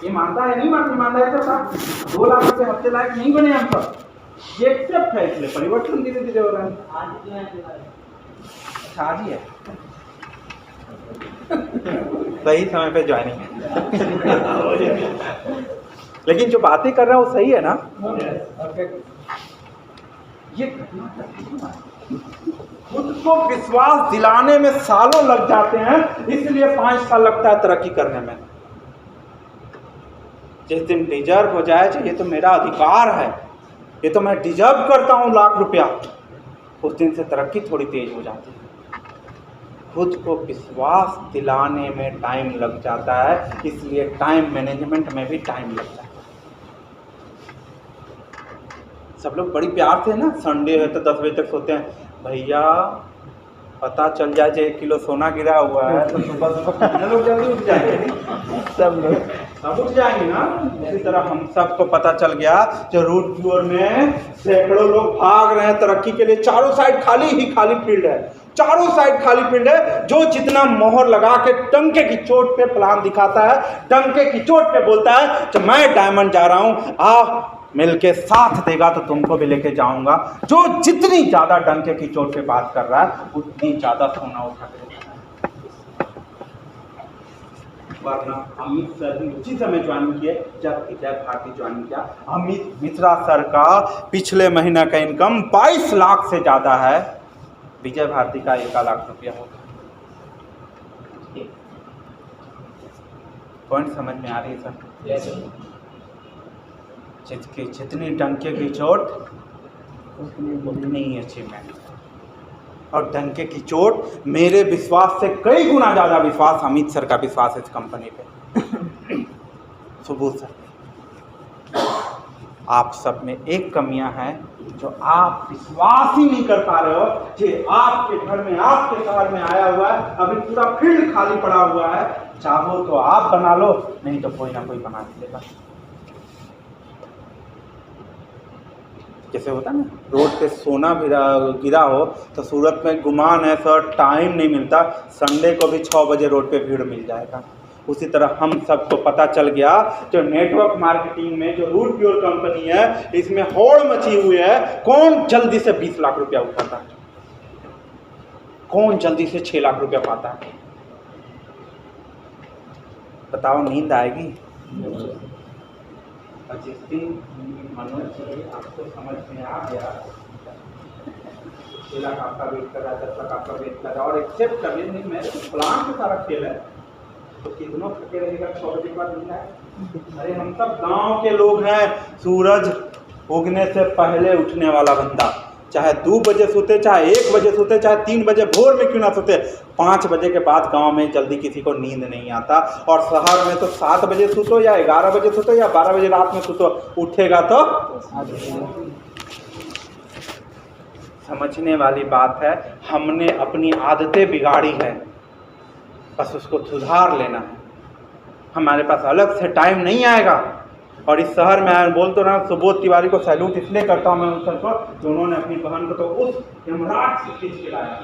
ये मानता है नहीं मानता, ईमानदारी से साहब 2 लाख रुपये हफ्ते लायक नहीं बने हम सब, ये एक्सेप्ट है, इसलिए परिवर्तन धीरे धीरे हो रहा है। अच्छा आज ही है सही समय पे ज्वाइनिंग है लेकिन जो बातें कर रहा है वो सही है ना। ये खुद को विश्वास दिलाने में सालों लग जाते हैं, इसलिए 5 साल लगता है तरक्की करने में। जिस दिन डिजर्व हो जाए ये तो मेरा अधिकार है, ये तो मैं डिजर्व करता हूँ लाख रुपया, उस दिन से तरक्की थोड़ी तेज हो जाती है। खुद को विश्वास दिलाने में टाइम लग जाता है, इसलिए टाइम मैनेजमेंट में भी टाइम लगता है। सब लोग बड़ी प्यार से ना, संडे है तो 10 बजे तक सोते हैं, भैया पता चल जाए 1 किलो सोना गिरा हुआ है तो सुबह सुबह कितने लोग जल्दी उठ जाएंगे, सब उठ जाएंगे ना। इसी तरह हम सबको पता चल गया जो रूट प्योर में सैकड़ों लोग भाग रहे हैं तरक्की के लिए, चारों साइड खाली ही खाली फील्ड है, चारों साइड खाली फील्ड है। जो जितना मोहर लगा के डंके की चोट पे प्लान दिखाता है, डंके की चोट पे बोलता है कि मैं डायमंड जा रहा हूं, आ मिलके साथ देगा तो तुमको भी लेके जाऊंगा। जो जितनी ज्यादा डंके की चोट पे बात कर रहा है उतनी ज्यादा सोना उठा के वरना अमित सर भी उसी समय ज्वाइन किए जब विजय भारती ज्वाइन किया। अमित मिश्रा सर का पिछले महीना का इनकम 22 लाख से ज्यादा है, विजय भारती का 1 लाख रुपया होगा। पॉइंट समझ में आ रही है सर? जितनी डंके की चोट उतनी ही अचीवमेंट, और डंके की चोट मेरे विश्वास से कई गुना ज़्यादा विश्वास अमित सर का विश्वास है इस कंपनी पे। सुबोध सर, आप सब में एक कमियां हैं जो आप विश्वास ही नहीं कर पा रहे हो कि आपके घर में, आपके शहर में आया हुआ है, अभी पूरा फील्ड खाली पड़ा हुआ है, चाहो तो आप बना लो, नहीं तो कोई ना कोई बना देगा। जैसे होता है ना, रोड पे सोना गिरा हो तो सूरत में गुमान है सर टाइम नहीं मिलता, संडे को भी 6 बजे रोड पे भीड़ मिल जाएगा। उसी तरह हम सबको पता चल गया जो नेटवर्क मार्केटिंग में जो रूट प्योर कंपनी है इसमें होड़ मची हुई है। कौन जल्दी से 20 लाख रुपया उठाता है, कौन जल्दी से 6 लाख रुपया पाता है, बताओ नींद आएगी? जिस दिन मनोज आपको समझ में आ गया 6 लाख आपका वेट कर रहा है, 10 लाख आपका वेट कर रहा है और एक्सेप्ट कर नहीं, मैं प्लान के सारा खेल है तो कितनों थके रहेगा 6 बजे के बाद मिलना है। अरे हम सब गांव के लोग हैं, सूरज उगने से पहले उठने वाला बंदा, चाहे 2 बजे सोते, चाहे 1 बजे सोते, चाहे 3 बजे भोर में क्यों ना सोते, 5 बजे के बाद गांव में जल्दी किसी को नींद नहीं आता। और शहर में तो 7 बजे सोतो या 11 बजे सोतो या 12 बजे रात में सोतो, उठेगा तो समझने वाली बात है। हमने अपनी आदतें बिगाड़ी है, बस उसको सुधार लेना है। हमारे पास अलग से टाइम नहीं आएगा। और इस शहर में बोल तो रहा, सुबोध तिवारी को सैल्यूट इसलिए करता हूँ मैं उन सर को, जो उन्होंने अपनी बहन को तो उस यमराज से खींच के लाया।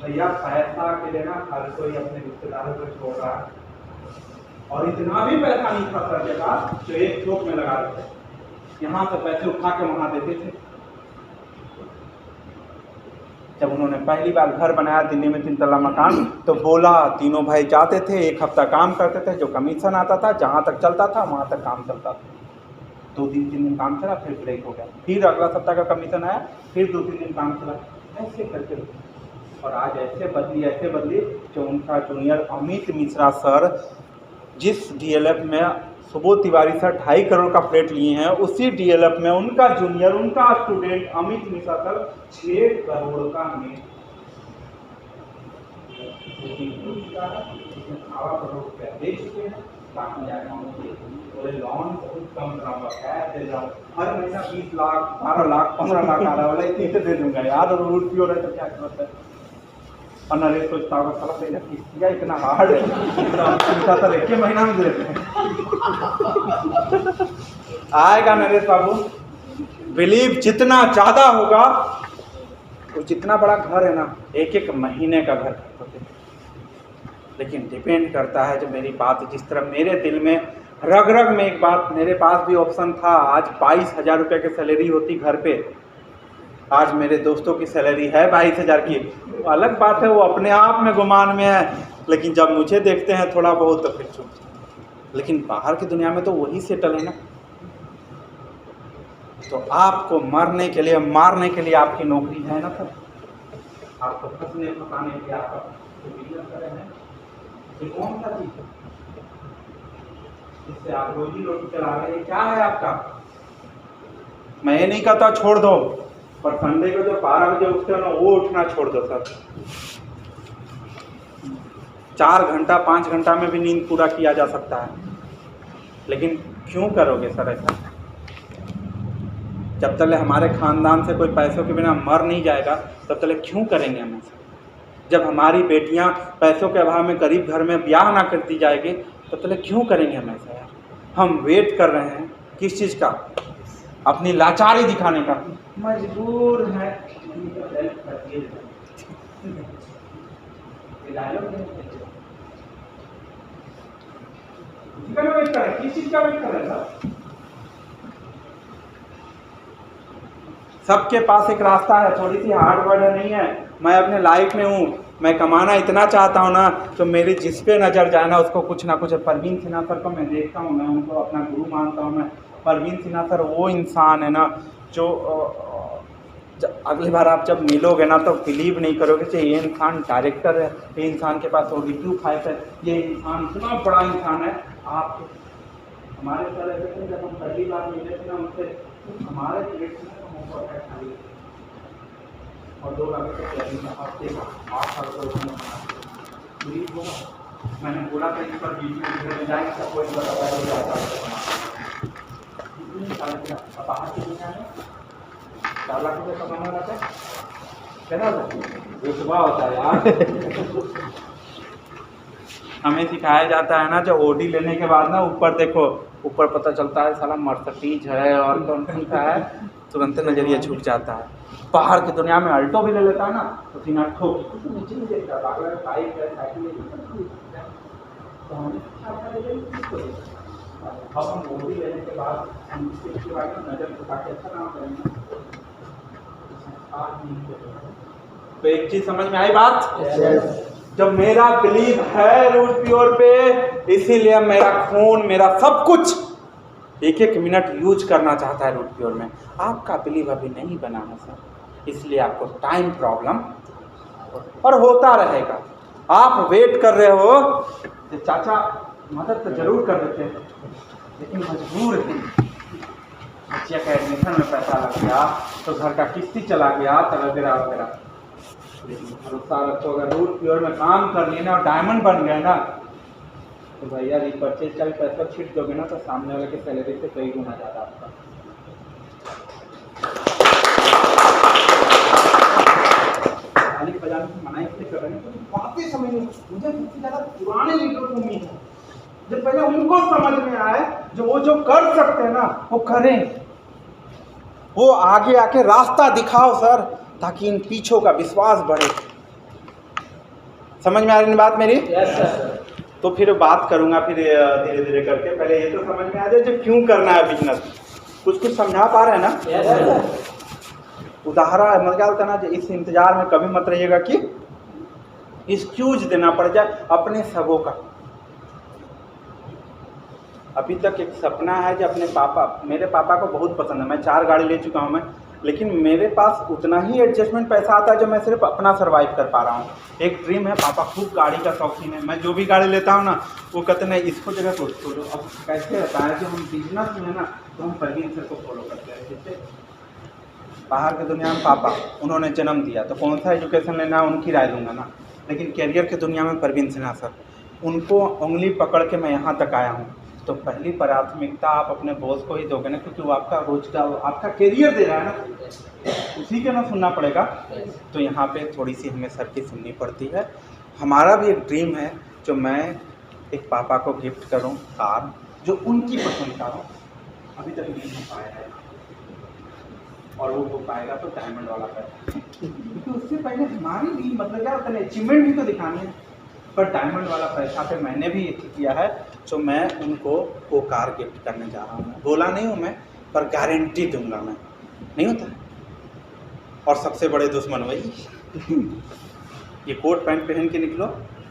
भैया पैसा के लेना हर कोई अपने रिश्तेदारों को छोड़ रहा है, और इतना भी पैसा नहीं था सर के पास जो एक चौक में लगा देते, यहाँ से पैसे उठा के वहाँ देते थे। जब उन्होंने पहली बार घर बनाया दिल्ली में 3 तल्ला मकान, तो बोला तीनों भाई जाते थे, 1 हफ्ता काम करते थे, जो कमीशन आता था जहाँ तक चलता था वहाँ तक काम चलता था। 2-3 दिन काम चला, फिर ब्रेक हो गया, फिर अगला सप्ताह का कमीशन आया, फिर 2-3 दिन काम चला, ऐसे करके। और आज ऐसे बदली जो उनका जूनियर अमित मिश्रा सर जिस DLF में सुबोध तिवारी सर 2.5 करोड़ का फ्लैट लिए हैं, उसी DLF में उनका जूनियर, उनका स्टूडेंट अमित मिश्रा सर 6 करोड़ का में 8 करोड़ रुपया दे चुके हैं। बाकी जाकर लोन बहुत कम कराऊंगा, कैश दे जाऊँ, हर महीना 20 लाख 12 लाख 15 लाख आ रहा है, इतने दे दूंगा यार, और रूट प्योर है तो क्या जरूरत है। और नरेश सोचता होगा साला पहले किया इतना हार्ड है, सर 1 महीना में देते हैं। आएगा नरेश बाबू, बिलीव जितना ज़्यादा होगा वो जितना बड़ा घर है ना, 1-1 महीने का घर होते, लेकिन डिपेंड करता है जो मेरी बात जिस तरह मेरे दिल में रग रग में एक बात, मेरे पास भी ऑप्शन था। आज 22,000 रुपये की सैलरी होती घर पे, आज मेरे दोस्तों की सैलरी है 22,000 की। अलग बात है, वो अपने आप में गुमान में है, लेकिन जब मुझे देखते हैं थोड़ा बहुत तो फिर चुप। लेकिन बाहर की दुनिया में तो वही सेटल है ना। तो आपको मरने के लिए, मारने के लिए आपकी नौकरी है ना सर, आपको फंसने फंसाने के लिए आपका बिजनेस कर रहे हैं। ये कौन सा चीज है जिससे आप रोजी रोटी चला रहे हैं? क्या है आपका? मैं ये नहीं कहता छोड़ दो, पर संडे को जो 12 बजे उठते हो ना, वो उठना छोड़ दो सर। 4 घंटा 5 घंटा में भी नींद पूरा किया जा सकता है, लेकिन क्यों करोगे सर ऐसा? जब तक हमारे खानदान से कोई पैसों के बिना मर नहीं जाएगा, तब तक क्यों करेंगे हम ऐसा? जब हमारी बेटियां पैसों के अभाव में गरीब घर में ब्याह ना करती जाएगी, तब तक क्यों करेंगे हम ऐसा यार? हम वेट कर रहे हैं किस चीज़ का? अपनी लाचारी दिखाने का। मजबूर है किस चीज का वेट कर रहे हैं? सबके पास एक रास्ता है, थोड़ी सी हार्ड वर्ड नहीं है। मैं अपने लाइफ में हूँ, मैं कमाना इतना चाहता हूँ ना, तो मेरी जिस पे नज़र जाए ना उसको कुछ ना कुछ। परवीन सिन्हा सर को मैं देखता हूँ, मैं उनको अपना गुरु मानता हूँ। मैं परवीन सिन्हा सर वो इंसान है ना जो अगली बार आप जब मिलोगे ना तो बिलीव नहीं करोगे कि ये इंसान डायरेक्टर है, ये इंसान के पास ऑडिटिव फाइल है, ये इंसान इतना बड़ा इंसान है। आप हमारे सर ऐसे थे, जब हम पहली बार मिले थे ना उनसे, हमारे प्लेट में खाली और 2 हफ्ते मैंने बोला था इस पर बीच में जाए सब कोई बाहर की दुनिया में 4 लाख रुपये कमाना रहता है, कहना रुतबा होता है यार। हमें सिखाया जाता है ना, जो ओडी लेने के बाद ना ऊपर देखो, ऊपर पता चलता है साला मर्सिडीज है और कौन कौन सा है, तुरंत नजरिया छूट जाता है। बाहर की दुनिया में अल्टो भी ले लेता है ना तो सीना ठोक नीचे नहीं देखता, बाइक है साइकिल तो हम ओडी लेने के बाद हम इसके बाद नजर झुका के अच्छा काम करेंगे। तो एक चीज समझ में आई बात? जब मेरा बिलीव है रूट प्योर पे, इसीलिए मेरा खून, मेरा सब कुछ 1-1 मिनट यूज करना चाहता है रूट प्योर में। आपका बिलीव अभी नहीं बना है सर, इसलिए आपको टाइम प्रॉब्लम और होता रहेगा। आप वेट कर रहे हो तो चाचा मदद तो जरूर कर देते हैं, लेकिन मजबूर है। बच्चिया का एडमिशन में पैसा लग गया, तो घर का किस्ती चला गया, तो वगैरह वगैरह। लेकिन भरोसा रखो, अगर रूट प्योर में काम कर लिए ना और डायमंड बन गए ना, तो भैया रिपर्चेज का भी पैसा छीट दोगे ना, तो सामने वाले की सैलरी से कई गुना ज़्यादा आपका। ताली बजाने की मनाही इसलिए कर रहे हैं क्योंकि बातें समझ में, मुझे सबसे ज़्यादा पुराने लीडरों को उम्मीद है, जब पहले उनको समझ में आए जो वो जो कर सकते हैं ना वो करें। वो आगे आके रास्ता दिखाओ सर, ताकि इन पीछों का विश्वास बढ़े। समझ में आ रही बात मेरी? Yes sir. तो फिर बात करूंगा फिर धीरे धीरे करके। पहले ये तो समझ में आ जाए जो क्यों करना है बिजनेस। कुछ समझा पा रहे हैं ना? Yes sir. उदाहरण मत डालता ना, इस इंतजार में कभी मत रहिएगा कि एक्सक्यूज देना पड़ जाए अपने सबों का। अभी तक एक सपना है जो अपने मेरे पापा को बहुत पसंद है। मैं 4 गाड़ी ले चुका हूँ मैं, लेकिन मेरे पास उतना ही एडजस्टमेंट पैसा आता है जो मैं सिर्फ अपना सर्वाइव कर पा रहा हूँ। एक ड्रीम है, पापा खूब गाड़ी का शौकीन है। मैं जो भी गाड़ी लेता हूँ ना, वो कहते हैं इसको जगह को छोड़ो। अब कैसे रहता है कि हम बिजनेस में है ना, तो हम परवीन सर को फॉलो करते हैं। जैसे बाहर की दुनिया में पापा उन्होंने जन्म दिया, तो कौन सा एजुकेशन लेना है उनकी राय दूंगा ना, लेकिन कैरियर की दुनिया में परवीन सिन्हा सर, उनको उंगली पकड़ के मैं यहाँ तक आया हूँ। तो पहली प्राथमिकता आप अपने बॉस को ही दोगे ना, क्योंकि वो आपका रोजगार, आपका कैरियर दे रहा है ना, उसी के ना सुनना पड़ेगा। तो यहाँ पे थोड़ी सी हमें सर की सुननी पड़ती है। हमारा भी एक ड्रीम है जो मैं एक पापा को गिफ्ट करूँ कार, जो उनकी पसंद का हो। अभी तक नहीं हो पाया है, और वो हो पाएगा तो डायमंड वाला पैसा। क्योंकि उससे पहले हमारी भी मतलब क्या होता है, अचीवमेंट भी तो दिखानी है। पर डायमंड वाला पैसा पे मैंने भी किया है, तो मैं उनको वो कार गिफ्ट करने जा रहा हूँ। बोला नहीं हूँ मैं, पर गारंटी दूंगा मैं, नहीं होता। और सबसे बड़े दुश्मन वही ये कोट पैंट पहन के निकलो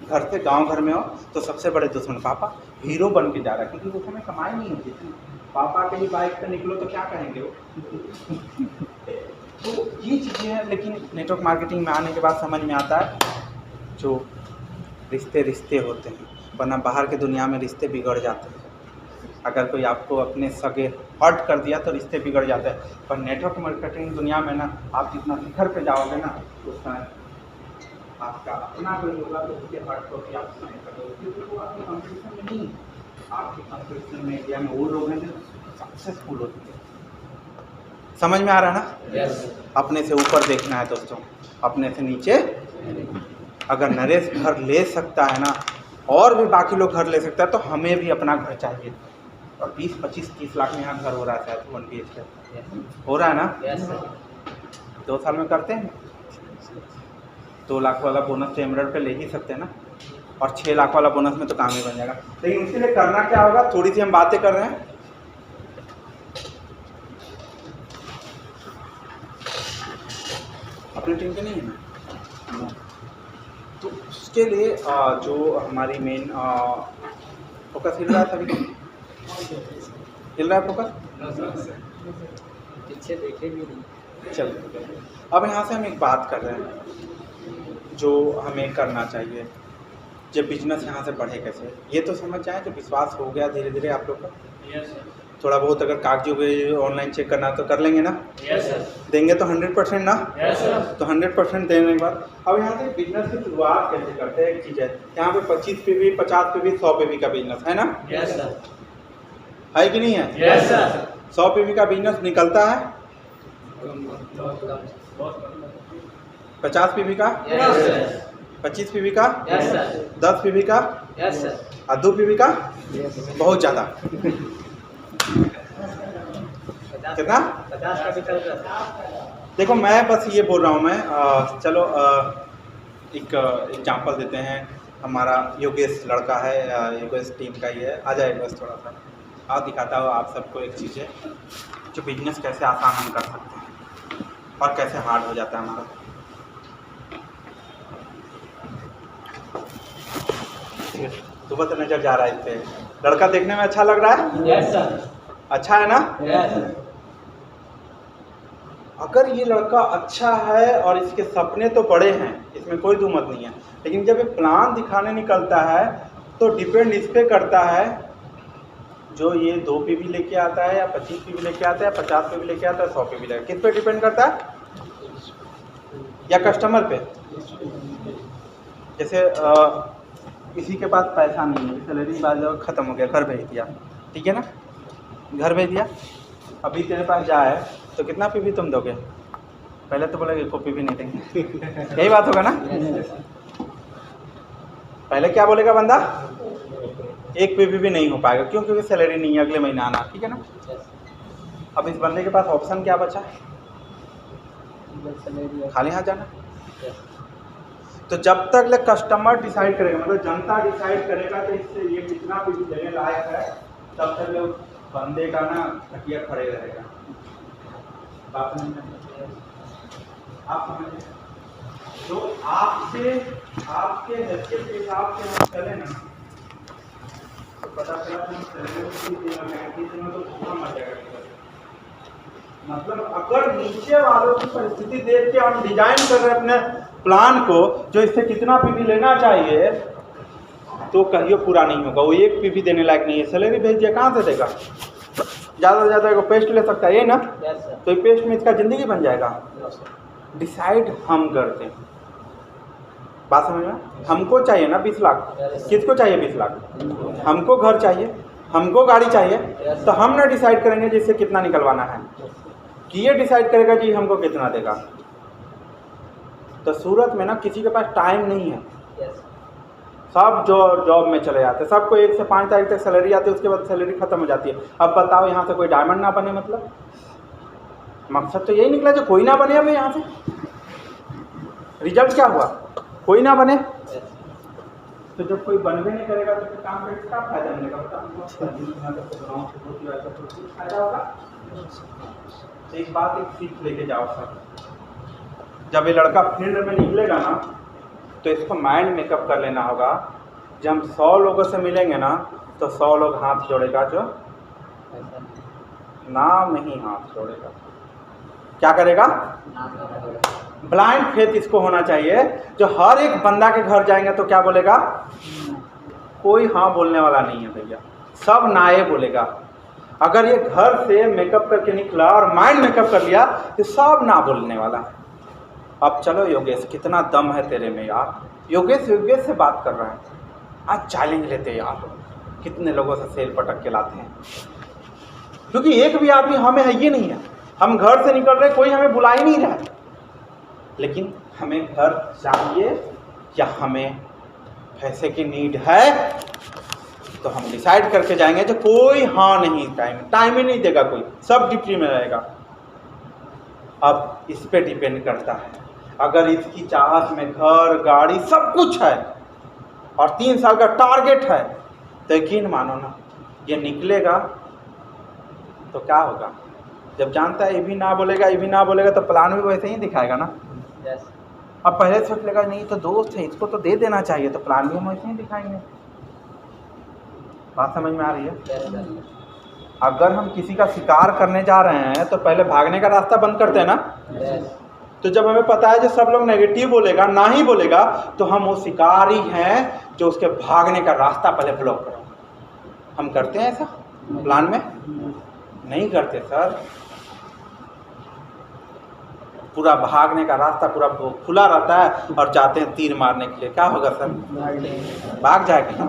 घर से, गांव घर में हो तो सबसे बड़े दुश्मन पापा। हीरो बन के जा रहा है, क्योंकि उस समय कमाई नहीं होती थी। पापा के ही बाइक पे निकलो तो क्या कहेंगे वो तो ये चीज़ें हैं। लेकिन नेटवर्क मार्केटिंग में आने के बाद समझ में आता है जो रिश्ते रिश्ते होते हैं, वरना बाहर की दुनिया में रिश्ते बिगड़ जाते हैं। अगर कोई आपको अपने सगे हर्ट कर दिया तो रिश्ते बिगड़ जाते हैं। पर नेटवर्क मार्केटिंग दुनिया में ना, आप जितना शिखर पे जाओगे ना, उतना आपका अपना कोई होगा तो उसके हर्ट को भी आप नहीं करोगे, क्योंकि वो आपके कंपटीशन में नहीं, आपके कंपटीशन में इंडिया में वो लोग हैं जो सक्सेसफुल होते हैं। समझ में आ रहा है ना? yes. अपने से ऊपर देखना है दोस्तों, अपने से नीचे। अगर नरेश घर ले सकता है ना, और भी बाकी लोग घर ले सकता है, तो हमें भी अपना घर चाहिए। और 20, 25, 30 लाख में यहाँ घर हो रहा है शायद 1 BHK हो रहा है ना? yes, 2 साल में करते हैं। 2 लाख वाला बोनस तो एमरल्ड पे ले ही सकते हैं ना, और 6 लाख वाला बोनस में तो काम ही बन जाएगा। लेकिन उसके लिए करना क्या होगा, थोड़ी सी हम बातें कर रहे हैं। अपनी टीम के नहीं है ना, तो उसके लिए जो हमारी मेन फोकस हिल रहा है, सभी हिल रहा है फोकस, पीछे देखे भी नहीं। चलिए अब यहाँ से हम एक बात कर रहे हैं जो हमें करना चाहिए जब बिजनेस यहाँ से बढ़े कैसे। ये तो समझ जाए जो विश्वास हो गया धीरे धीरे आप लोग का, थोड़ा बहुत अगर कागजी ऑनलाइन चेक करना तो कर लेंगे ना? Yes sir. देंगे तो 100% ना? Yes sir. तो 100% देने के बाद अब यहाँ से बिजनेस की शुरुआत कैसे करते हैं। एक चीज़ है यहाँ पे 25 PV, 50 PV, 100 PV का बिजनेस है ना? Yes sir. है कि नहीं है? Yes sir. 100 PV का बिजनेस निकलता है 50 PV का, 25 PV का, 10 PV का, और 2 PV का, बहुत ज़्यादा कितना? 50 का भी चल रहा है। देखो मैं बस ये बोल रहा हूँ मैं चलो एक एग्जांपल देते हैं। हमारा योगेश लड़का है, योगेश टीम का ही है। आ जाए बस थोड़ा सा और दिखाता हूँ आप सबको एक चीज़ है जो बिजनेस कैसे आसान हम कर सकते हैं और कैसे हार्ड हो जाता है हमारा। सुबह से नजर जा रहा है इस पे। लड़का देखने में अच्छा लग रहा है? Yes sir. अच्छा है ना? यस। अगर ये लड़का अच्छा है और इसके सपने तो बड़े हैं, इसमें कोई दो मत नहीं है, लेकिन जब ये प्लान दिखाने निकलता है तो डिपेंड इस पे करता है जो ये 2 PV लेके आता है या 25 PV लेके आता है, 50 PV लेके आता है, 100 PV लेके, किस पे डिपेंड करता है? या कस्टमर पे। जैसे किसी के पास पैसा नहीं है, सैलरी बाद ख़त्म हो गया, घर भेज दिया, ठीक है ना? घर भेज दिया, अभी तेरे पास जाए तो कितना PV तुम दोगे? पहले तो बोलेगा को PV नहीं देंगे यही बात होगा ना? पहले क्या बोलेगा बंदा? 1 PV भी नहीं हो पाएगा, क्यों? क्योंकि सैलरी नहीं है, अगले महीना आना, ठीक है ना? अब इस बंदे के पास ऑप्शन क्या बचा? खाली हाथ जाना। तो जब तक ले कस्टमर डिसाइड करेगा, मतलब जनता डिसाइड करेगा कि इससे ये कितना PV देने लायक है, तब तक लोग बंदे का ना खटिया खड़े रहेगा। बात नहीं है, आप समझे? तो आपसे आपके हैसियत के हिसाब से हम चले ना तो पता चला कि तो कितना मर जाएगा। मतलब अगर नीचे वालों की परिस्थिति देख के हम डिजाइन कर रहे हैं अपने प्लान को जो इससे कितना PV लेना चाहिए, तो कहियो पूरा नहीं होगा। वो 1 PV देने लायक नहीं है, सैलरी भेज दिया, कहाँ से देगा? ज़्यादा से ज़्यादा पेस्ट ले सकता है, ये ना? तो ये पेस्ट में इसका ज़िंदगी बन जाएगा। डिसाइड हम करते हैं। बात समझ में? हमको चाहिए ना 20 लाख, किसको चाहिए 20 लाख? हमको घर चाहिए, हमको गाड़ी चाहिए, तो हम ना डिसाइड करेंगे जिससे कितना निकलवाना है, कि ये डिसाइड करेगा कि हमको कितना देगा। तो सूरत में ना किसी के पास टाइम नहीं है, सब जो जॉब में चले जाते हैं, सबको 1 से 5 तारीख तक सैलरी आती है, उसके बाद सैलरी खत्म हो जाती है। अब बताओ यहाँ से कोई डायमंड ना बने, मतलब मकसद तो यही निकला जो कोई ना बने। अब यहाँ से रिजल्ट क्या हुआ? कोई ना बने। तो जब कोई बनबे नहीं करेगा तो फिर काम करके क्या फायदा मिलेगा? फायदा होगा। तो एक बात एक सीख लेके जाओ सर, जब ये लड़का फील्ड में निकलेगा ना तो इसको माइंड मेकअप कर लेना होगा। जब हम 100 लोगों से मिलेंगे ना तो 100 लोग हाथ जोड़ेगा, जो नाम नहीं हाथ जोड़ेगा। क्या करेगा? ब्लाइंड फेथ इसको होना चाहिए। जो हर एक बंदा के घर जाएंगे तो क्या बोलेगा? कोई हाँ बोलने वाला नहीं है भैया, सब नाए बोलेगा। अगर ये घर से मेकअप करके निकला और माइंड मेकअप कर लिया तो सब ना बोलने वाला है। अब चलो योगेश, कितना दम है तेरे में यार। योगेश योगेश से बात कर रहा है, आज चैलेंज लेते यार, कितने लोगों से सेल पटक के लाते हैं। क्योंकि एक भी आदमी हमें है ये नहीं है, हम घर से निकल रहे, कोई हमें बुला ही नहीं रहा है, लेकिन हमें घर चाहिए या हमें पैसे की नीड है, तो हम डिसाइड करके जाएंगे। जो कोई हाँ नहीं, टाइम ही नहीं देगा कोई, सब ड्यूटी में रहेगा। अब इस पे डिपेंड करता है, अगर इसकी चाहत में घर गाड़ी सब कुछ है और 3 साल का टारगेट है तो यकीन मानो ना, ये निकलेगा तो क्या होगा। जब जानता है ये भी ना बोलेगा, ये भी ना बोलेगा, तो प्लान भी वैसे ही दिखाएगा ना। अब पहले सोच लेगा नहीं तो दोस्त है, इसको तो दे देना चाहिए, तो प्लान भी हम वैसे ही दिखाएंगे। बात समझ में आ रही है? अगर हम किसी का शिकार करने जा रहे हैं तो पहले भागने का रास्ता बंद करते हैं ना। तो जब हमें पता है जो सब लोग नेगेटिव बोलेगा, ना ही बोलेगा, तो हम वो शिकारी हैं जो उसके भागने का रास्ता पहले ब्लॉक करें। हम करते हैं ऐसा प्लान में? नहीं करते सर। पूरा भागने का रास्ता पूरा खुला रहता है और जाते हैं तीर मारने के लिए। क्या होगा सर? भाग जाएगा।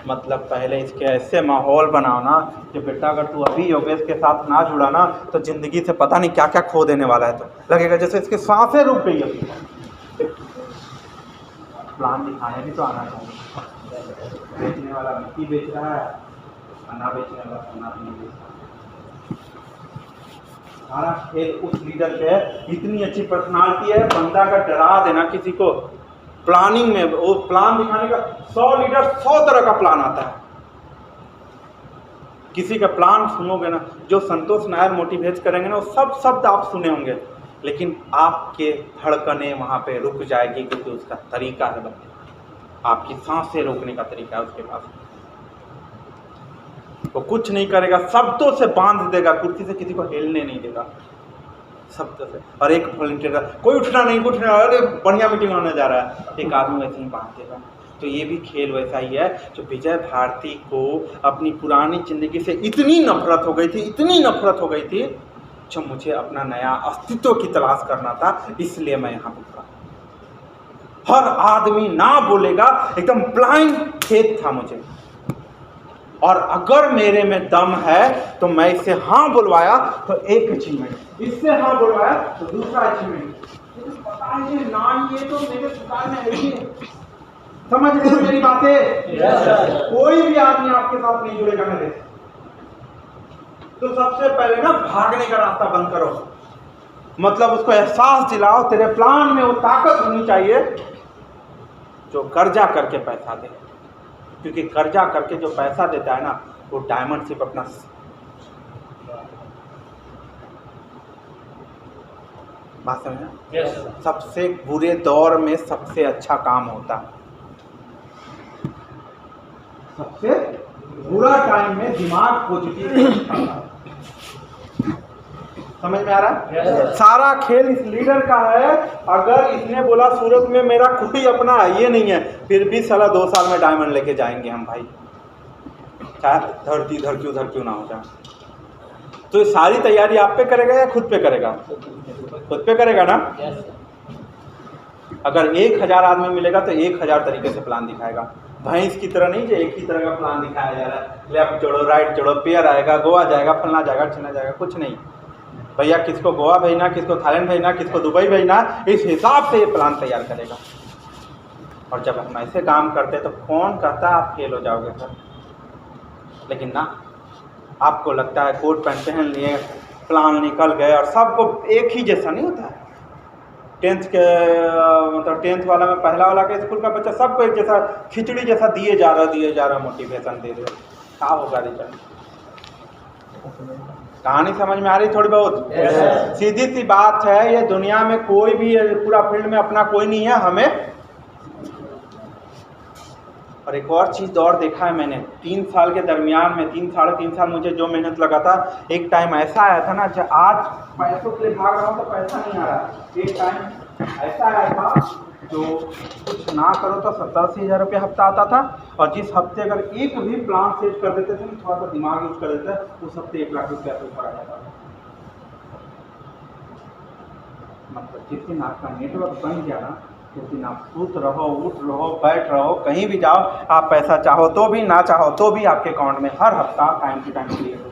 मतलब पहले इसके ऐसे माहौल बनाओ ना कि बेटा अगर तू अभी योगेश के साथ ना जुड़ा ना तो ज़िंदगी से पता नहीं क्या क्या खो देने वाला है। तो लगेगा जैसे इसकी सांसें रुक गई है। प्लान दिखाने भी तो आना चाहिए। बेचने वाला मिट्टी बेच रहा है, खाना बेचने वाला खाना नहीं बेच रहा। सारा खेल उस लीडर पे है। इतनी अच्छी पर्सनालिटी है, बंदा का डरा देना किसी को। प्लानिंग में वो प्लान दिखाने का 100 लीडर 100 तरह का प्लान आता है। किसी का प्लान सुनोगे ना, जो संतोष नायर मोटिवेट करेंगे ना, वो सब शब्द आप सुने होंगे, लेकिन आपके धड़कने वहाँ पे रुक जाएगी, क्योंकि उसका तरीका है बंदे, आपकी सांसें रोकने का तरीका है उसके पास। वो कुछ नहीं करेगा, शब्दों से बांध देगा, कुर्सी से किसी को हिलने नहीं देगा, शब्दों से। और एक वॉलंटियर, कोई उठना नहीं, अरे बढ़िया मीटिंग होने जा रहा है, एक आदमी वैसे ही बांध देगा। तो ये भी खेल वैसा ही है। जो विजय भारती को अपनी पुरानी जिंदगी से इतनी नफरत हो गई थी, इतनी नफरत हो गई थी, जो मुझे अपना नया अस्तित्व की तलाश करना था, इसलिए मैं यहाँ पे खड़ा। हर आदमी ना बोलेगा, एकदम ब्लाइंड फेथ था मुझे। और अगर मेरे में दम है तो मैं इससे हाँ बुलवाया तो एक अचीवमेंट, इससे हाँ बुलवाया तो दूसरा अचीवमेंट। पता है ना, ये तो मेरे सुधार में है ही। समझ रहे हो मेरी बातें? कोई भी आदमी आपके साथ नहीं जुड़ेगा मेरे। तो सबसे पहले ना भागने का रास्ता बंद करो, मतलब उसको एहसास दिलाओ, तेरे प्लान में वो ताकत होनी चाहिए जो कर्जा करके पैसा दे। क्योंकि कर्जा करके जो पैसा देता है ना, वो डायमंड सिर्फ अपना बात समझना। सबसे बुरे दौर में सबसे अच्छा काम होता है। सबसे बुरा टाइम में दिमाग पॉजिटिव। समझ में आ रहा है? सारा खेल इस लीडर का है। अगर इसने बोला सूरत में मेरा कोई अपना ये नहीं है, फिर भी साला 2 साल में डायमंड लेके जाएंगे हम भाई, चाहे धरती इधर क्यों ना हो जाए। तो ये सारी तैयारी आप पे करेगा या खुद पे करेगा? खुद पे करेगा ना। अगर 1000 आदमी मिलेगा तो 1000 तरीके से प्लान दिखाएगा। भैंस की तरह नहीं जो एक ही तरह का प्लान दिखाया जा रहा है, लेफ्ट जोड़ो राइट जोड़ो, पेयर आएगा, गोवा जाएगा, फलना जाएगा, छिना जाएगा, कुछ नहीं भैया। किसको गोवा भेजना, किसको थाईलैंड भेजना, किसको दुबई भेजना, इस हिसाब से ये प्लान तैयार करेगा। और जब हम ऐसे काम करते तो कौन कहता है आप फेल हो जाओगे सर? लेकिन ना, आपको लगता है कोट पैंट पहन लिए, प्लान निकल गए, और सबको एक ही जैसा नहीं होता है। 10th के मतलब 10th वाला में पहला वाला के स्कूल का बच्चा सबको एक जैसा खिचड़ी जैसा दिए जा रहा मोटिवेशन दे रहे। क्या होगा रिजल्ट? कहानी समझ में आ रही थोड़ी बहुत? सीधी सी बात है, ये दुनिया में कोई भी पूरा फील्ड में अपना कोई नहीं है, हमें। और एक और चीज़ और देखा है मैंने 3 साल के दरमियान में, 3-3.5 साल मुझे जो मेहनत लगा था, एक टाइम ऐसा आया था ना, जब आज पैसों के लिए भाग रहा हूँ तो पैसा नहीं आ रहा, एक टाइम ऐसा आया था जो कुछ ना करो तो 70-80 हज़ार रुपये हफ्ता आता था, और जिस हफ्ते अगर एक भी प्लान सेट कर देते थे, थोड़ा सा दिमाग यूज कर देते थे, उस हफ्ते 1 लाख रुपया से ऊपर आ जाता था। मतलब जिस दिन आपका नेटवर्क बन गया ना, उस दिन आप सूत रहो, उठ रहो, बैठ रहो, कहीं भी जाओ, आप पैसा चाहो तो भी, ना चाहो तो भी आपके अकाउंट में हर हफ्ता टाइम टू टाइम क्लियर हो।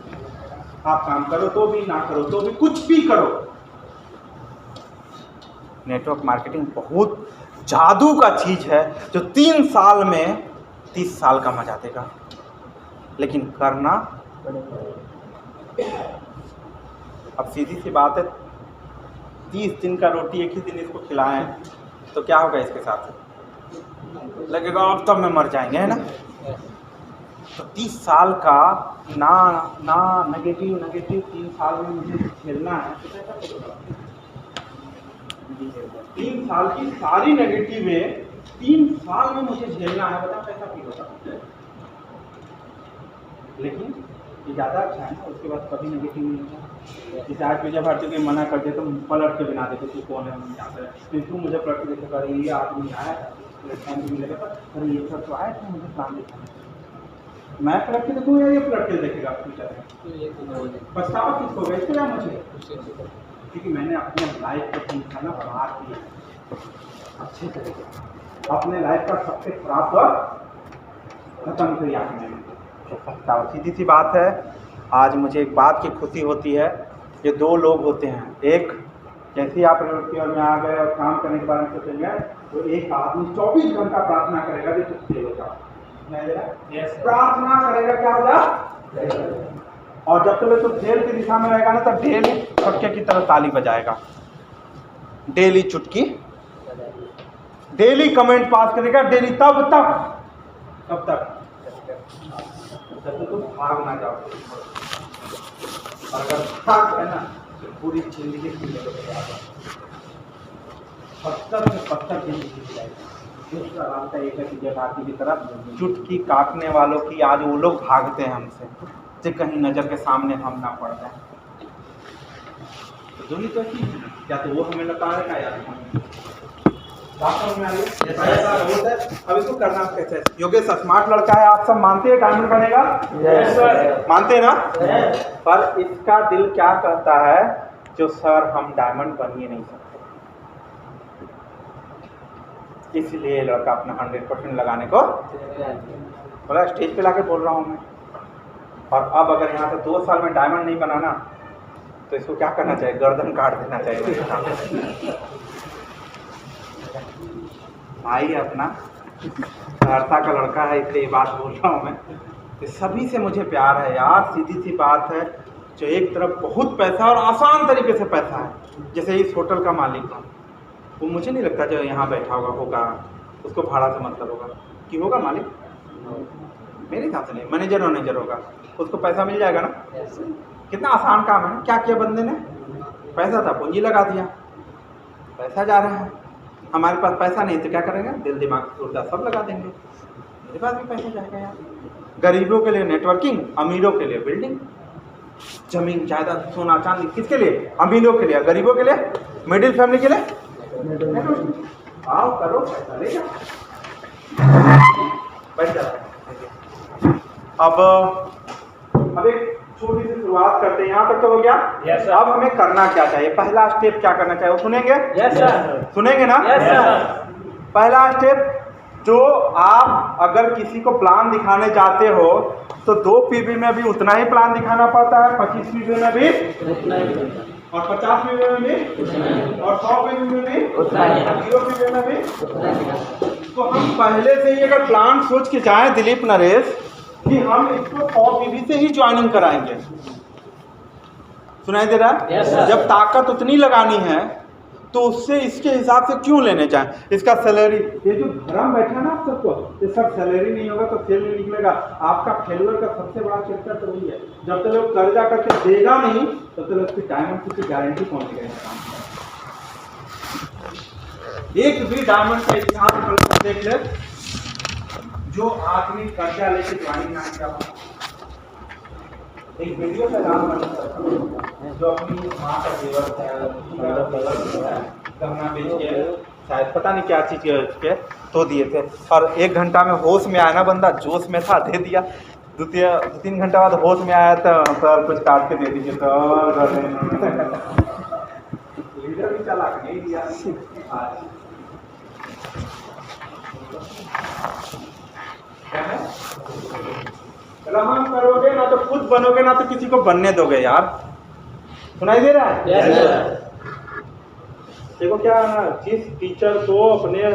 आप काम करो तो भी, ना करो तो भी, कुछ भी करो। नेटवर्क मार्केटिंग बहुत जादू का चीज़ है जो 3 साल में 30 साल का मजा देगा, लेकिन करना। अब सीधी सी बात है, 30 दिन का रोटी एक ही दिन इसको खिलाएं तो क्या होगा इसके साथ? लगेगा अब तब में मर जाएंगे, है ना? तो 30 साल का ना नेगेटिव 3 साल में मुझे झेलना है, तो कैसा होगा? 3 साल की सारी नेगेटिव में 3 साल में मुझे झेलना है, बता कैसा फील होता? लेकिन ये ज़्यादा अच्छा है ना, उसके बाद कभी नेगेटिव नहीं होगा। जैसे आज पूजा भारती को मना कर दे तो पलट के बना देते, तू कौन है, हम जाते हैं, फिर तू मुझे पलट के देखा, ये आदमी आया था प्लेटफॉर्म पर मिलेगा, अरे ये सब तो आया था मुझे काम दिखाने, मैं पलट के देखूँ या ये पलट के देखेगा फ्यूचर में? पछतावा किसको होगा, इसको या मुझे? क्योंकि मैंने अपने लाइफ को समझाना बाहर किया अच्छे तरीके, अपने लाइफ का सबसे खराब वक्त खत्म किया मैंने। तो पछतावा, सीधी सी बात है। आज मुझे एक बात की खुशी होती है, ये 2 लोग होते हैं, एक जैसे ही आप प्योर में आ गए और काम करने के बारे में सोचेंगे, तो एक आदमी 24 घंटा प्रार्थना करेगा कि कुछ फेल हो जाओ, प्रार्थना करेगा क्या हो जाए, और जब तक तो फेल की दिशा में रहेगा ना, तब डेली छक्के की तरह ताली बजाएगा, डेली चुटकी, डेली कमेंट पास करेगा, डेली, तब तक जब तक तुम भाग ना जाओ। और अगर भाग है ना तो पूरी जिंदगी जीने को तैयार हो, 70 से 70 जिंदगी जी जाएगी। दूसरा रास्ता एक है कि जगाती की तरफ चुटकी काटने वालों की आज वो लोग भागते हैं हमसे, जो कहीं नज़र के सामने हम ना पड़ जाए। तो दोनों तो ठीक है, या तो वो हमें लताड़ेगा या तो हम। अब इसको करना कैसे है? योगेश स्मार्ट लड़का है, आप सब मानते हैं डायमंड बनेगा? yes, मानते हैं ना? yes. पर इसका दिल क्या कहता है, जो सर हम डायमंड बन ही नहीं सकते, इसलिए लड़का अपना 100% लगाने को बोला, स्टेज पे लाके बोल रहा हूँ मैं। और अब अगर यहाँ से 2 साल में डायमंड नहीं बनाना तो इसको क्या करना चाहिए? गर्दन काट देना चाहिए। भाई अपना सहरसा का लड़का है, इसलिए ये बात बोल रहा हूँ मैं। तो सभी से मुझे प्यार है यार, सीधी सी बात है। जो एक तरफ बहुत पैसा और आसान तरीके से पैसा है, जैसे इस होटल का मालिक है, वो मुझे नहीं लगता जो यहाँ बैठा होगा उसको भाड़ा से मतलब होगा कि होगा मालिक, मेरे हिसाब से नहीं, मैनेजर होगा, उसको पैसा मिल जाएगा ना। कितना आसान काम है ना। क्या किया बंदे ने? पैसा था, पूंजी लगा दिया, पैसा जा रहा है। हमारे पास पैसा नहीं तो क्या करेंगे? दिल दिमाग ऊर्जा सब लगा देंगे, मेरे पास भी पैसा जाएगा यार। गरीबों के लिए नेटवर्किंग, अमीरों के लिए बिल्डिंग, जमीन जायदाद, सोना चांदी, किसके लिए? अमीरों के लिए। गरीबों के लिए, मिडिल फैमिली के लिए आओ करो, पैसा ले जाओ, बैठ जाओ। अब एक छोटी सी शुरुआत करते हैं, यहाँ तक तो हो गया। yes, अब हमें करना क्या चाहिए? पहला स्टेप क्या करना चाहिए, वो सुनेंगे? yes, सुनेंगे ना? yes, पहला स्टेप, जो आप अगर किसी को प्लान दिखाने जाते हो तो 2 पीवी में भी उतना ही प्लान दिखाना पड़ता है, 25 पीवी में भी उतना ही, और 50 पीवी में भी, और 100 पीवी में भी उतना ही, 0 पीवी में भी उतना ही। तो हम पहले से ही अगर प्लान सोच के जाएं दिलीप नरेश कि हम इसको 100 पीवी से ही ज्वाइनिंग कराएंगे, सुनाई दे रहा है? yes, जब ताकत उतनी लगानी है तो उससे इसके हिसाब से क्यों लेने चाहें? इसका सैलरी, ये जो भरम बैठा ना आप सबको, ये सब सैलरी नहीं होगा तो सेल नहीं निकलेगा। आपका फेलुअर का सबसे बड़ा चक्कर तो वही है, जब तक लोग कर्जा करके देगा नहीं तब तक उसकी डायमंड की गारंटी कौन देगा? एक भी डायमंड का इतिहास देख ले, जो आदमी कर्जा लेके ज्वाइनिंग ना किया, एक वीडियो का नाम जो अपनी माँ का जेवर है गहना बेच के, शायद पता नहीं क्या चीज़ के तो दिए थे, और 1 घंटा में होश में आया ना बंदा, जोश में था, दे दिया। 2-3 घंटा बाद होश में आया तो सर कुछ काट के दे दीजिए, तो लीडर भी चला के नहीं दिया। क्या है, रहम करोगे ना तो खुद बनोगे, ना तो किसी को बनने दोगे यार। सुनाई दे रहा है? yes, देखो क्या है ना, जिस टीचर को अपने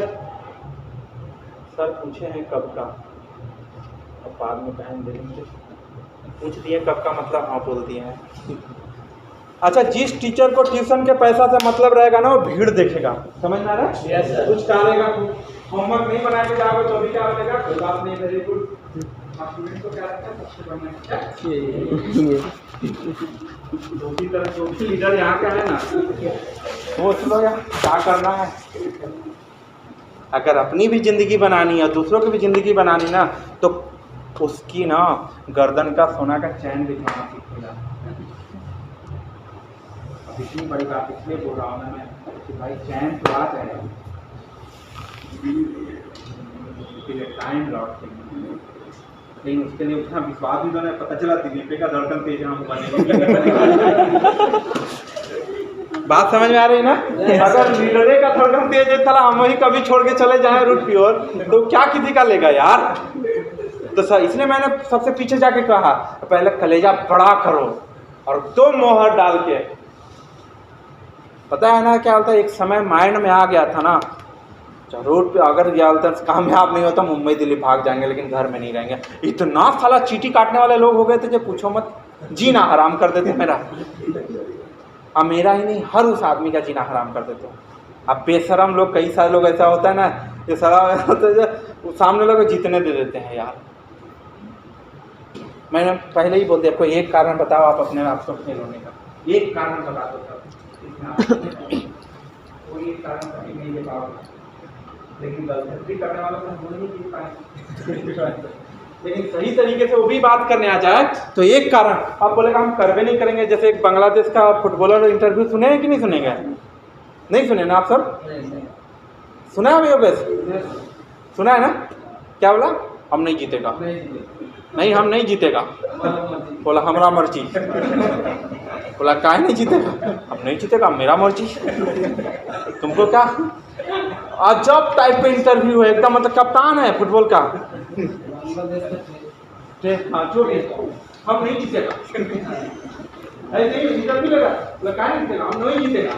सर पूछे हैं कब का, अब बाद में टाइम दे देंगे, पूछ दिए कब का मतलब हाँ बोल दिए हैं। अच्छा, जिस टीचर को ट्यूशन के पैसा से मतलब रहेगा ना, वो भीड़ देखेगा, समझ में आ रहा है? yes, sir. कुछ डालेगा, होमवर्क नहीं बना के जाओगे तो भी क्या बनेगा, कोई बात नहीं, वेरी गुड। स्टूडेंट को क्या लगता है सबसे बढ़िया जो भी लीडर यहाँ का है ना, सोच लो यार क्या करना है। अगर अपनी भी जिंदगी बनानी है, दूसरों की भी जिंदगी बनानी ना, तो उसकी ना गर्दन का सोना का चैन दिखाना सीखेगा। अब इतनी बड़ी बात इसलिए बोल रहा हूँ ना मैं कि भाई चैन तो आ जाएगा, टाइम लौट के, लेकिन उसके लिए उतना विश्वास भी नहीं, पता चला दिलीपे का धड़कन तेज हम बने। बात समझ में आ रही है ना? अगर लीडरे का धड़कन तेज है, चला हम वही कभी छोड़ के चले जाए रूट की ओर, तो क्या किसी का लेगा यार? तो सर इसलिए मैंने सबसे पीछे जाके कहा पहले कलेजा बड़ा करो और तो मोहर डाल के। पता है ना क्या होता है, एक समय माइंड में आ गया था ना, रोड पे अगर गया होता कामयाब नहीं होता, मुंबई दिल्ली भाग जाएंगे लेकिन घर में नहीं रहेंगे। इतना साला चीटी काटने वाले लोग हो गए थे, जो पूछो मत, जीना हराम कर देते मेरा। अब मेरा ही नहीं, हर उस आदमी का जीना हराम कर देते। अब बेशरम लोग, कई सारे लोग ऐसा होता है ना, ये सारा होता है सामने लोग जीतने दे देते हैं यार। मैंने पहले ही बोल दिया, कोई एक कारण बताओ आप अपने आप को फेल होने का, एक कारण बता दो सर। कोई एक कारण नहीं दे पाओगे, लेकिन गलती करने वालों को हम नहीं जीत पाएंगे। लेकिन सही तरीके से वो भी बात करने आ जाए तो एक कारण आप बोलेगा हम करवे नहीं करेंगे। जैसे एक बांग्लादेश का फुटबॉलर इंटरव्यू सुने हैं कि नहीं सुनेंगे? नहीं सुने ना आप सब? सुना है योगेश? सुना है ना? क्या बोला? हम नहीं जीतेगा। नहीं हम नहीं जीतेगा। बोला हमारा मर्जी। बोला काहे नहीं जीतेगा? अब नहीं जीतेगा, मेरा मर्जी। तुमको क्या? अजब टाइप पे इंटरव्यू है एकदम, मतलब कप्तान है फुटबॉल का। हाँ जो भी, हम नहीं जीतेगा। ऐसे ही इंटरव्यू लगा, काहे नहीं जीतेगा? हम नहीं जीतेगा।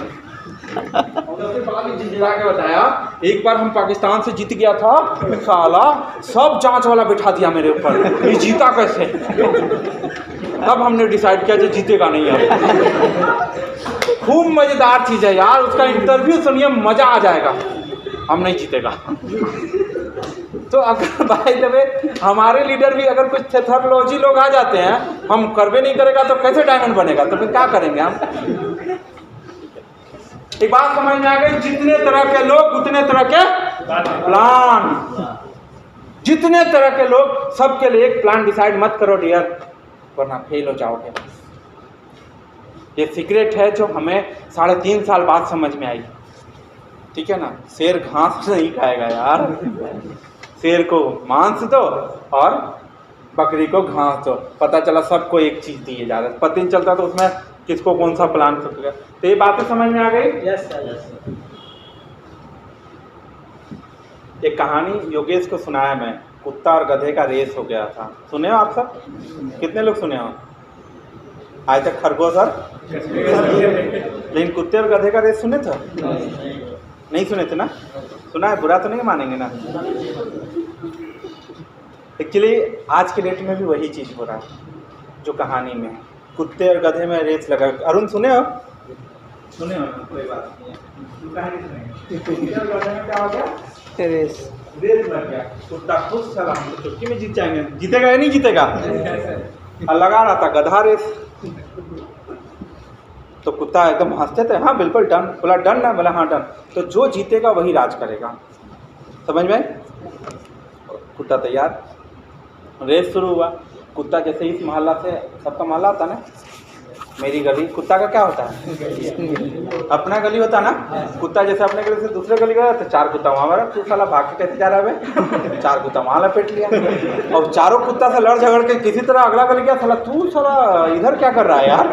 सबसे बड़ा जिला के बताया, एक बार हम पाकिस्तान से जीत गया था, साला सब जांच वाला बिठा दिया मेरे ऊपर, ये जीता कैसे? तब हमने डिसाइड किया जो जीतेगा नहीं यार। खूब मजेदार चीज है यार, उसका इंटरव्यू सुनिए मजा आ जाएगा। हम नहीं जीतेगा। तो अगर भाई जब हमारे लीडर भी अगर कुछ थेथरोलॉजी लोग आ जाते हैं, हम करवे नहीं करेगा तो कैसे डायमंड बनेगा? तो फिर क्या करेंगे हम? एक बात समझ में आ गई, जितने तरह के लोग उतने तरह के प्लान, जितने तरह के लोग, सबके लिए एक प्लान डिसाइड मत करो डियर, वरना फेल हो जाओगे। ये सीक्रेट है जो हमें 3.5 साल बाद समझ में आई। ठीक है ना? शेर घास नहीं खाएगा यार, शेर को मांस दो और बकरी को घास दो। पता चला सबको एक चीज दी जा रहा है, पता नहीं चलता तो उसमें किसको कौन सा प्लान सकता। तो ये बातें समझ में आ गई? Yes sir. एक कहानी योगेश को सुनाया मैं, कुत्ता और गधे का रेस हो गया था। सुने हो आप सब? कितने लोग सुने हो? आज तक खरगोश सर, लेकिन कुत्ते और गधे का रेस सुने थे? नहीं सुने थे ना? सुना है, बुरा तो नहीं मानेंगे ना? एक्चुअली आज के डेट में भी वही चीज़ हो रहा है जो कहानी में है। कुत्ते और गधे में रेस लगा। अरुण सुने हो? सुने हो ना, कोई बात नहीं है, तू कहानी सुनेंगे। क्या हो गया, रेस रेस लग गया, कुत्ता खुश चला, हम तो चुटकी में जीत जाएंगे, जीतेगा या नहीं जीतेगा, और लगा रहा था गधा रेस। तो कुत्ता एकदम हंसते थे, हाँ बिल्कुल डन, बोला डन ना, बोला हाँ डन। तो जो जीतेगा वही राज करेगा, समझ में? कुत्ता तैयार, रेस शुरू हुआ। कुत्ता जैसे इस मोहल्ला से, सबका मोहल्ला होता ना, मेरी गली, कुत्ता का क्या होता है, अपना गली होता ना। कुत्ता जैसे अपने गली से दूसरे गली गया तो 4 कुत्ता वहाँ मारा, तू साला भाग के कैसे जा रहा है, 4 कुत्ता वहाँ लपेट लिया, और चारों कुत्ता से लड़ झगड़ के किसी तरह अगला गली गया, साला तू साला इधर क्या कर रहा है यार।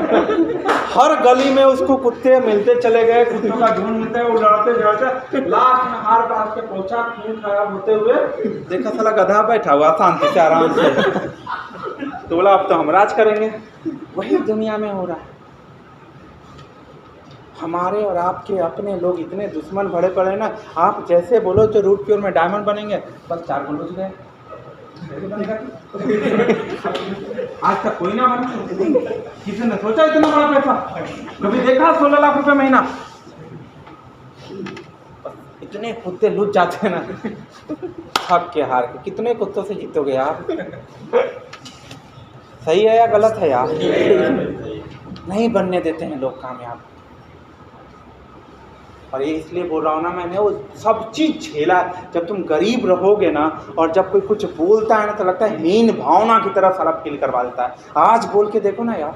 हर गली में उसको कुत्ते मिलते चले गए, कुत्तों का झुंड मिलते वो लड़ते झगड़ते, लास्ट में हार बात के पहुंचा, खून खराब होते हुए देखा साला गधा बैठा हुआ शांति से आराम से। तो बोला अब तो हम राज करेंगे। वही दुनिया में हो रहा है, हमारे और आपके अपने लोग इतने दुश्मन भरे पड़े हैं ना। आप जैसे बोलो तो रूट प्योर में डायमंड बनेंगे, बस 4 गुंडों गए, आज तक कोई ना बना। किसी ने सोचा इतना बड़ा पैसा, कभी देखा 16 लाख रुपए महीना। इतने कुत्ते लूट जाते हैं ना, थक के हार के। कितने कुत्तों से जीतोगे यार, सही है या गलत है यार? नहीं बनने देते हैं लोग कामयाब। और ये इसलिए बोल रहा हूँ ना मैंने, वो सब चीज़ झेला। जब तुम गरीब रहोगे ना, और जब कोई कुछ बोलता है ना, तो लगता है हीन भावना की तरह सारा फील करवा देता है। आज बोल के देखो ना यार,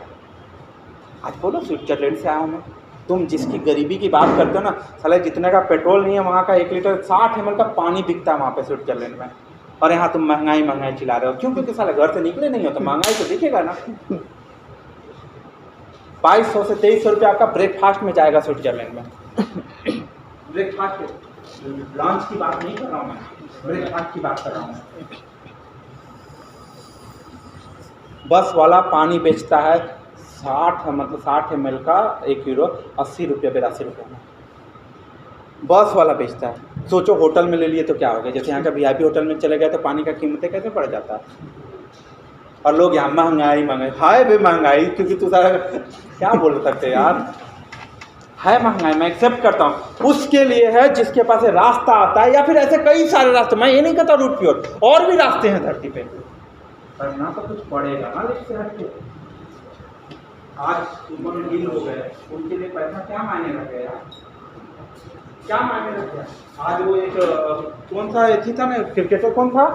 आज बोलो स्विट्जरलैंड से आया हूँ मैं, तुम जिसकी गरीबी की बात करते हो ना, साले जितने का पेट्रोल नहीं है वहाँ का 1 लीटर 60 ml का पानी बिकता है वहाँ पे स्विट्जरलैंड में। और यहाँ तुम महंगाई महंगाई चिल्ला रहे हो, क्यों? क्योंकि साले घर से निकले नहीं हो तो महंगाई तो दिखेगा ना। 2200 से 2300 रुपये आपका ब्रेकफास्ट में जाएगा स्विट्जरलैंड में। ब्रेकफास्ट, लंच की बात नहीं कर रहा हूँ मैं, ब्रेकफास्ट की बात कर रहा हूँ। बस वाला पानी बेचता है 60 ml का 1 यूरो 80 रुपये 82 रुपये में, बस वाला बेचता है। सोचो होटल में ले लिए तो क्या हो गया, जैसे यहाँ का VIP होटल में चले गए तो पानी का कीमतें कैसे बढ़ जाता है। और लोग यहाँ महंगाई महंगाई, हाय बे महंगाई, क्योंकि तू सारा क्या बोल सकते यार, है महंगाई, मैं एक्सेप्ट करता हूँ। उसके लिए है जिसके पास रास्ता आता है, या फिर ऐसे कई सारे रास्ते, मैं ये नहीं कहता रूट प्योर, और भी रास्ते हैं धरती पे, पर ना तो कुछ पड़ेगा ना लिफ्ट से हट के। आज सुपर डील हो गए, उनके लिए पैसा क्या मायने रख गया यार, क्या मायने रख गया। आज वो एक कौन सा थी था ना क्रिकेटर, कौन था,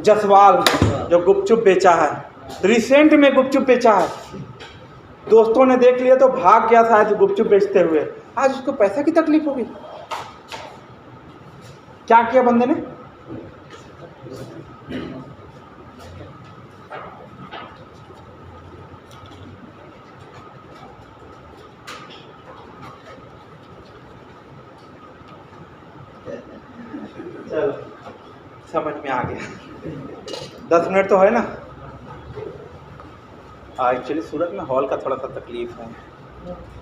जसवाल, जो गुपचुप बेचा है, रिसेंट में गुपचुप बेचा है। दोस्तों ने देख लिया तो भाग गया शायद गुपचुप बेचते हुए। आज उसको पैसा की तकलीफ होगी। क्या किया बंदे ने, चलो समझ में आ गया। 10 मिनट तो है ना। एक्चुअली सूरत में हॉल का थोड़ा सा तकलीफ है,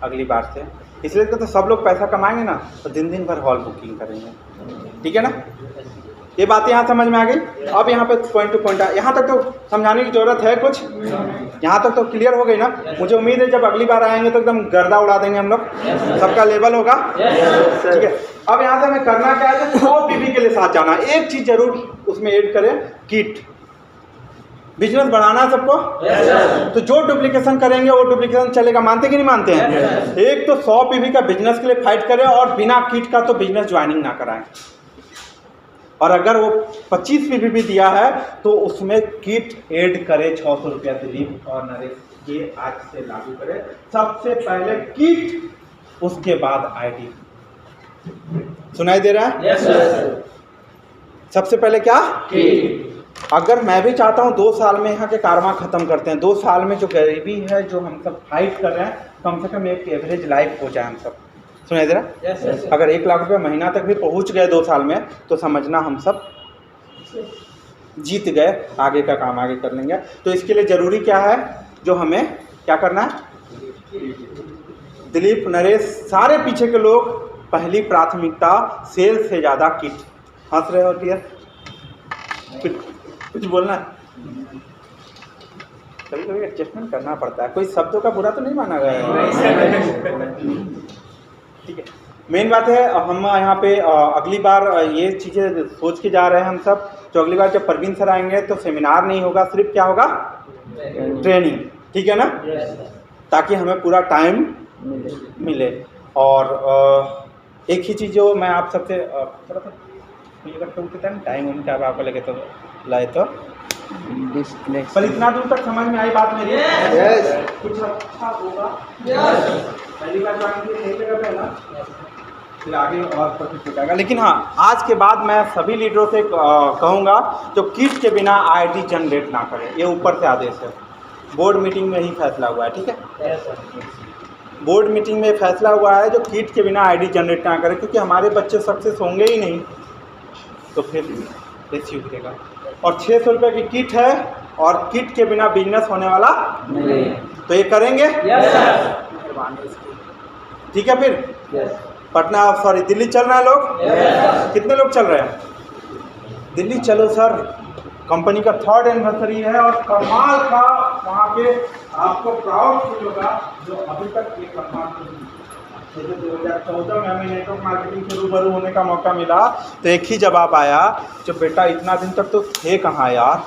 अगली बार से, इसलिए तो सब लोग पैसा कमाएंगे ना तो दिन भर हॉल बुकिंग करेंगे, ठीक है ना। ये बात यहाँ समझ में आ गई। अब यहाँ पे पॉइंट टू पॉइंट, यहाँ तक तो समझाने की ज़रूरत है कुछ, यहाँ तक तो क्लियर हो गई ना। मुझे उम्मीद है जब अगली बार आएंगे तो एकदम गर्दा उड़ा देंगे हम लोग, सबका लेवल होगा, ठीक है। अब यहाँ से हमें करना क्या है, 100 PV के लिए साथ जाना। एक चीज़ जरूर उसमें ऐड करें, किट। बिजनेस बढ़ाना है सबको, तो जो डुप्लीकेशन करेंगे वो डुप्लीकेशन चलेगा, मानते कि नहीं मानते हैं। एक तो 100 PV का बिजनेस के लिए फाइट करें, और बिना किट का तो बिजनेस ज्वाइनिंग ना कराएं। और अगर वो 25 PV भी दिया है तो उसमें किट ऐड करें 600 रुपया दिलीप और नरेश, ये आज से लागू करें। सबसे पहले किट, उसके बाद ID। सुनाई दे रहा है? Yes sir. सबसे पहले क्या, किट। अगर मैं भी चाहता हूँ 2 साल में यहाँ के कारवां खत्म करते हैं, 2 साल में जो गरीबी है, जो हम सब फाइट कर रहे हैं, कम से कम एक एवरेज लाइफ हो जाए हम सब। सुनाई दे रहा? Yes sir. अगर 1 लाख रुपये महीना तक भी पहुँच गए 2 साल में, तो समझना हम सब जीत गए, आगे का काम आगे कर लेंगे। तो इसके लिए ज़रूरी क्या है, जो हमें क्या करना है, दिलीप नरेश सारे पीछे के लोग, पहली प्राथमिकता सेल से ज़्यादा किट। हंस रहे हो डियर, कुछ बोलना है? कभी कभी एडजस्टमेंट करना पड़ता है, कोई शब्दों का बुरा तो नहीं माना गया है। ठीक है, मेन बात है हम यहाँ पे अगली बार ये चीज़ें सोच के जा रहे हैं हम सब, जो अगली बार जब परवीन सर आएंगे तो सेमिनार नहीं होगा, सिर्फ क्या होगा, ट्रेनिंग। ठीक है ना, ताकि हमें पूरा टाइम मिले। और एक ही चीज़ जो मैं आप सबसे थोड़ा सा टाइम उनका अब आपको लगे तो लाए तो पर इतना दूर तक समझ में आई बात मेरी? कुछ अच्छा होगा। पहली बार नहीं लगा ना, फिर आगे और कुछ होगा। लेकिन हाँ, आज के बाद मैं सभी लीडरों से कहूँगा जो किट के बिना आईडी जनरेट ना करें। ये ऊपर से आदेश है, बोर्ड मीटिंग में ही फैसला हुआ है। ठीक है, बोर्ड मीटिंग में फैसला हुआ है जो किट के बिना आईडी जनरेट ना करें, क्योंकि हमारे बच्चे सक्सेस होंगे ही नहीं तो फिर कैसे उठेगा। और 600 रुपये की किट है और किट के बिना बिजनेस होने वाला नहीं, तो ये करेंगे। ठीक है, फिर पटना सॉरी दिल्ली चल रहे हैं लोग। कितने लोग चल रहे हैं दिल्ली? चलो सर, कंपनी का 3rd एनिवर्सरी है और कमाल का वहाँ पे आपको प्राउड फील होगा जो अभी तक ये कमाल। जैसे 2014 में हमें नेटवर्क मार्केटिंग से रूबरू होने का मौका मिला तो एक ही जवाब आया, जो बेटा इतना दिन तक तो थे कहाँ यार,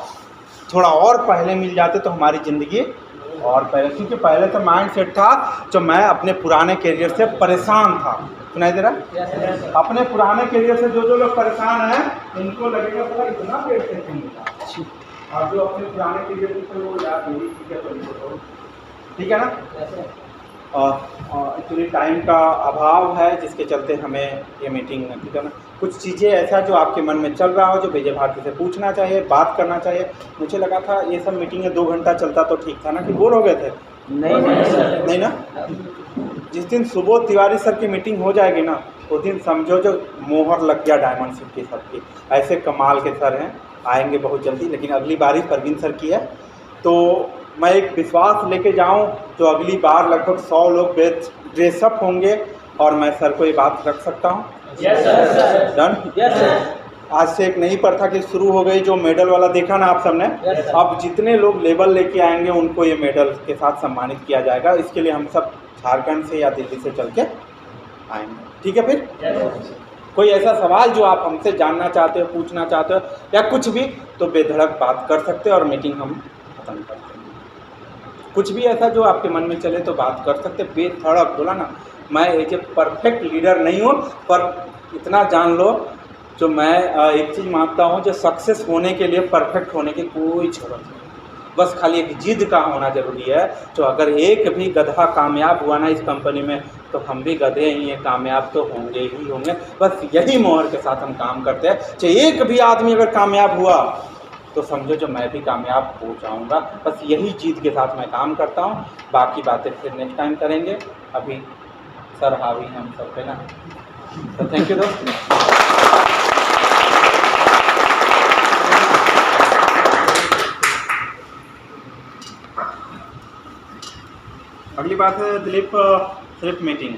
थोड़ा और पहले मिल जाते तो हमारी ज़िंदगी और पहले। क्योंकि पहले तो माइंड सेट था जो मैं अपने पुराने करियर से परेशान था। सुनाई दे रहा? अपने पुराने करियर से जो लोग परेशान हैं उनको लगेगा पूरा इतना पेट से मिला, और जो अपने पुराने करियर से वो यार मेरी ठीक है ना। एक्चुअली टाइम का अभाव है जिसके चलते हमें ये मीटिंग, ठीक है ना, कुछ चीज़ें ऐसा जो आपके मन में चल रहा हो जो विजय भारती से पूछना चाहिए, बात करना चाहिए। मुझे लगा था ये सब मीटिंगें 2 घंटा चलता तो ठीक था ना, कि बोर हो गए थे? नहीं ना। जिस दिन सुबोध तिवारी सर की मीटिंग हो जाएगी ना, उस दिन समझो जो मोहर लग गया डायमंड सिटी सर की। ऐसे कमाल के सर हैं, आएंगे बहुत जल्दी। लेकिन अगली बारी परवीन सर की है, तो मैं एक विश्वास लेके जाऊं जो अगली बार लगभग 100 लोग ड्रेसअप होंगे और मैं सर को ये बात रख सकता हूं। डन। आज से एक नई प्रथा की शुरू हो गई, जो मेडल वाला देखा ना आप सबने। अब जितने लोग लेबल लेके आएंगे उनको ये मेडल के साथ सम्मानित किया जाएगा। इसके लिए हम सब झारखंड से या दिल्ली से चल के आएंगे। ठीक है, फिर कोई ऐसा सवाल जो आप हमसे जानना चाहते हो, पूछना चाहते हो या कुछ भी, तो बेधड़क बात कर सकते हो और मीटिंग हम खत्म कर सकते हैं। कुछ भी ऐसा जो आपके मन में चले तो बात कर सकते, बेधड़क। बोला ना, मैं एक परफेक्ट लीडर नहीं हूँ, पर इतना जान लो जो मैं एक चीज़ मानता हूँ, जो सक्सेस होने के लिए परफेक्ट होने की कोई ज़रूरत नहीं, बस खाली एक जिद का होना ज़रूरी है। जो अगर एक भी गधा कामयाब हुआ ना इस कंपनी में, तो हम भी गधे ही हैं, कामयाब तो होंगे ही होंगे। बस यही मोहर के साथ हम काम करते हैं। चाहे एक भी आदमी अगर कामयाब हुआ तो समझो जो मैं भी कामयाब हो जाऊंगा। बस यही जीत के साथ मैं काम करता हूं। बाकी बातें फिर नेक्स्ट टाइम करेंगे। अभी सर हावी हैं हम सब पे ना, तो थैंक यू दोस्त। अगली बात है दिलीप, सिर्फ मीटिंग।